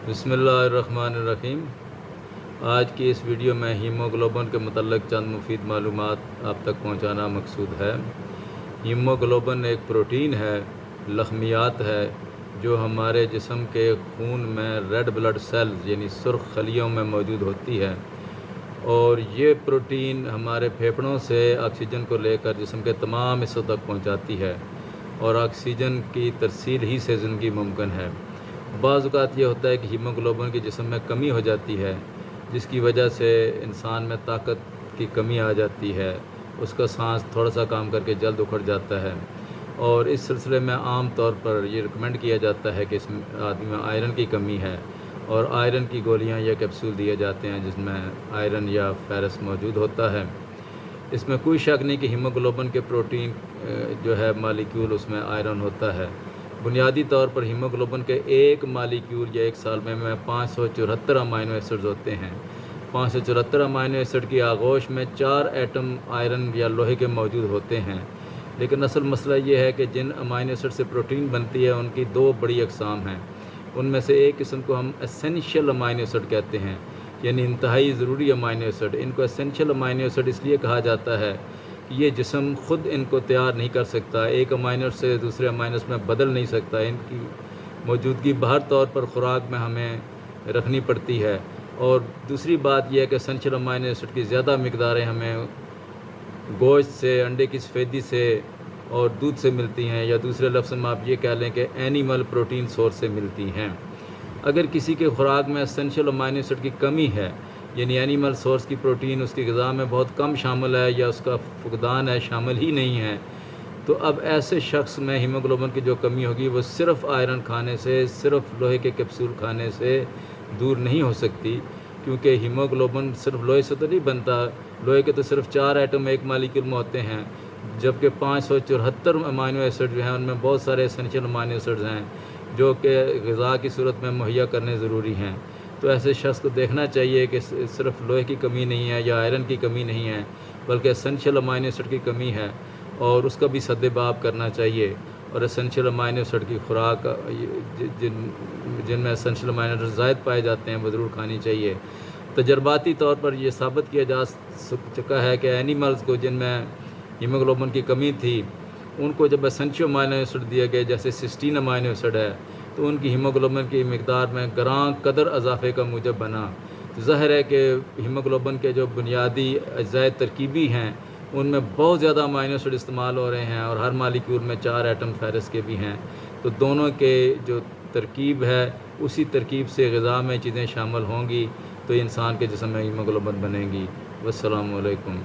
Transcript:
بسم اللہ الرحمن الرحیم۔ آج کی اس ویڈیو میں ہیموگلوبن کے متعلق چند مفید معلومات آپ تک پہنچانا مقصود ہے۔ ہیموگلوبن ایک پروٹین ہے، لخمیات ہے، جو ہمارے جسم کے خون میں ریڈ بلڈ سیلز یعنی سرخ خلیوں میں موجود ہوتی ہے، اور یہ پروٹین ہمارے پھیپھڑوں سے آکسیجن کو لے کر جسم کے تمام حصوں تک پہنچاتی ہے، اور آکسیجن کی ترسیل ہی سے زندگی ممکن ہے۔ بعض اوقات یہ ہوتا ہے کہ ہیموگلوبن کی جسم میں کمی ہو جاتی ہے، جس کی وجہ سے انسان میں طاقت کی کمی آ جاتی ہے، اس کا سانس تھوڑا سا کام کر کے جلد اکھڑ جاتا ہے، اور اس سلسلے میں عام طور پر یہ ریکمینڈ کیا جاتا ہے کہ اس آدمی میں آئرن کی کمی ہے، اور آئرن کی گولیاں یا کیپسول دیے جاتے ہیں جس میں آئرن یا فیرس موجود ہوتا ہے۔ اس میں کوئی شک نہیں کہ ہیموگلوبن کے پروٹین جو ہے مالیکیول اس میں آئرن ہوتا ہے۔ بنیادی طور پر ہیموگلوبن کے ایک مالیکیول یا ایک سالمے میں 574 امائنو ایسڈز ہوتے ہیں۔ 574 امائنو ایسڈ کی آغوش میں 4 ایٹم آئرن یا لوہے کے موجود ہوتے ہیں، لیکن اصل مسئلہ یہ ہے کہ جن امائنو ایسڈ سے پروٹین بنتی ہے ان کی 2 بڑی اقسام ہیں۔ ان میں سے ایک قسم کو ہم اسینشیل امائنو ایسڈ کہتے ہیں، یعنی انتہائی ضروری امائنو ایسڈ۔ ان کو اسینشیل امائنو ایسڈ اس لیے کہا جاتا ہے کہ یہ جسم خود ان کو تیار نہیں کر سکتا، ایک امائنو ایسڈ سے دوسرے امائنو ایسڈ میں بدل نہیں سکتا، ان کی موجودگی باہر طور پر خوراک میں ہمیں رکھنی پڑتی ہے۔ اور دوسری بات یہ ہے کہ اسینشیل امائنو ایسڈ کی زیادہ مقداریں ہمیں گوشت سے، انڈے کی سفیدی سے اور دودھ سے ملتی ہیں، یا دوسرے لفظ میں آپ یہ کہہ لیں کہ اینیمل پروٹین سورس سے ملتی ہیں۔ اگر کسی کے خوراک میں اسینشیل امائنو ایسڈ کی کمی ہے، یعنی اینیمل سورس کی پروٹین اس کی غذا میں بہت کم شامل ہے یا اس کا فقدان ہے، شامل ہی نہیں ہے، تو اب ایسے شخص میں ہیموگلوبن کی جو کمی ہوگی وہ صرف آئرن کھانے سے، صرف لوہے کے کیپسول کھانے سے دور نہیں ہو سکتی، کیونکہ ہیموگلوبن صرف لوہے سے تو نہیں بنتا۔ لوہے کے تو صرف 4 ایٹم ایک مالیکیول میں ہوتے ہیں، جبکہ 574 امائنو ایسڈ جو ہیں ان میں بہت سارے اسینشیل امائنو ایسڈز ہیں جو کہ غذا کی صورت میں مہیا کرنے ضروری ہیں۔ تو ایسے شخص کو دیکھنا چاہیے کہ صرف لوہے کی کمی نہیں ہے یا آئرن کی کمی نہیں ہے، بلکہ اسینشیل امائنو ایسڈ کی کمی ہے، اور اس کا بھی سد باب کرنا چاہیے۔ اور اسینشیل امائنو ایسڈ کی خوراک جن میں اسینشیل امائنو ایسڈ زائد پائے جاتے ہیں وہ ضرور کھانی چاہیے۔ تجرباتی طور پر یہ ثابت کیا جا چکا ہے کہ اینیملز کو جن میں ہیموگلوبن کی کمی تھی، ان کو جب اسینشیل امائنو ایسڈ دیے گئے جیسے 16 امائنو ایسڈ ہے، تو ان کی ہیموگلوبن کی مقدار میں گراں قدر اضافے کا موجب بنا۔ ظاہر ہے کہ ہیموگلوبن کے جو بنیادی اجزاء ترکیبی ہیں ان میں بہت زیادہ امائنو ایسڈ استعمال ہو رہے ہیں، اور ہر مالیکیول میں 4 ایٹم فیرس کے بھی ہیں، تو دونوں کے جو ترکیب ہے اسی ترکیب سے غذا میں چیزیں شامل ہوں گی تو انسان کے جسم میں ہیموگلوبن بنے گی۔ والسلام علیکم۔